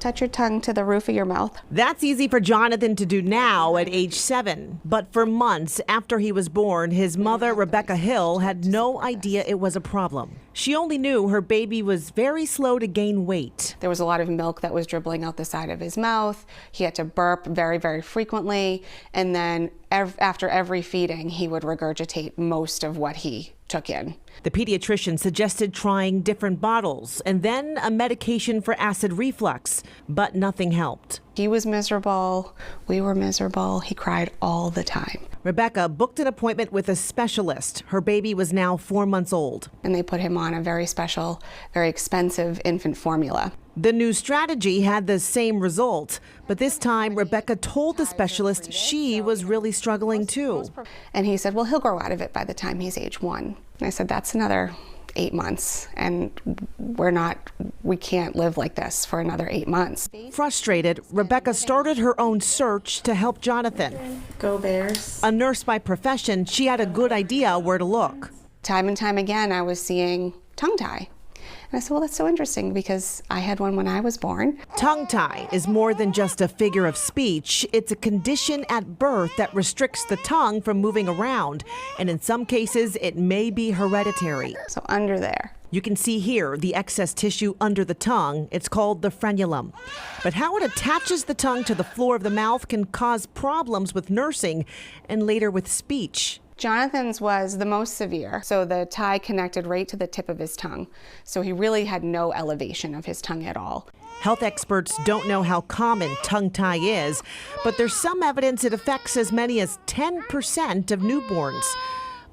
Touch your tongue to the roof of your mouth. That's easy for Jonathan to do now at age 7. But for months after he was born, his mother, Rebecca Hill, had no idea it was a problem. She only knew her baby was very slow to gain weight. There was a lot of milk that was dribbling out the side of his mouth. He had to burp very, very frequently. And then after every feeding, he would regurgitate most of what he took in. The pediatrician suggested trying different bottles and then a medication for acid reflux, but nothing helped. He was miserable. We were miserable. He cried all the time. Rebecca booked an appointment with a specialist. Her baby was now 4 months old. And they put him on a very special, very expensive infant formula. The new strategy had the same result, but this time Rebecca told the specialist she was really struggling too. And he said, well, he'll grow out of it by the time he's age 1. And I said, that's another 8 months, and we can't live like this for another 8 months. Frustrated, Rebecca started her own search to help Jonathan. Go Bears. A nurse by profession, she had a good idea where to look. Time and time again, I was seeing tongue tie. And I said, well, that's so interesting because I had one when I was born. Tongue tie is more than just a figure of speech. It's a condition at birth that restricts the tongue from moving around. And in some cases, it may be hereditary. So under there. You can see here the excess tissue under the tongue. It's called the frenulum. But how it attaches the tongue to the floor of the mouth can cause problems with nursing and later with speech. Jonathan's was the most severe, so the tie connected right to the tip of his tongue. So he really had no elevation of his tongue at all. Health experts don't know how common tongue tie is, but there's some evidence it affects as many as 10% of newborns.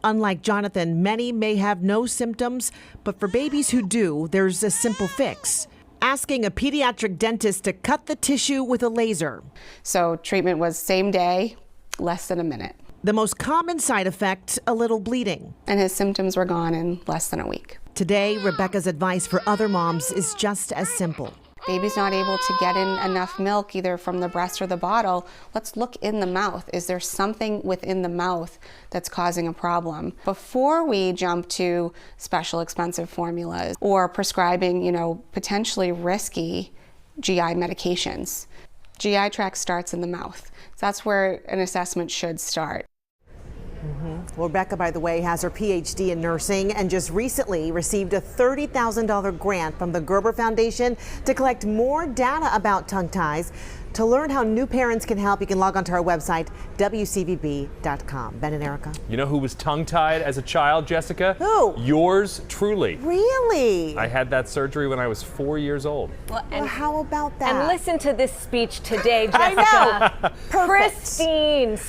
Unlike Jonathan, many may have no symptoms, but for babies who do, there's a simple fix. Asking a pediatric dentist to cut the tissue with a laser. So treatment was same day, less than a minute. The most common side effect, a little bleeding. And his symptoms were gone in less than a week. Today, Rebecca's advice for other moms is just as simple. Baby's not able to get in enough milk either from the breast or the bottle. Let's look in the mouth. Is there something within the mouth that's causing a problem? Before we jump to special expensive formulas or prescribing, potentially risky GI medications. GI tract starts in the mouth. So that's where an assessment should start. Well, Rebecca, by the way, has her PhD in nursing and just recently received a $30,000 grant from the Gerber Foundation to collect more data about tongue ties. To learn how new parents can help, you can log on to our website, WCVB.com. Ben and Erica. You know who was tongue-tied as a child, Jessica? Who? Yours truly. Really? I had that surgery when I was 4 years old. Well, how about that? And listen to this speech today, Jessica. I know. Perfect. Pristine.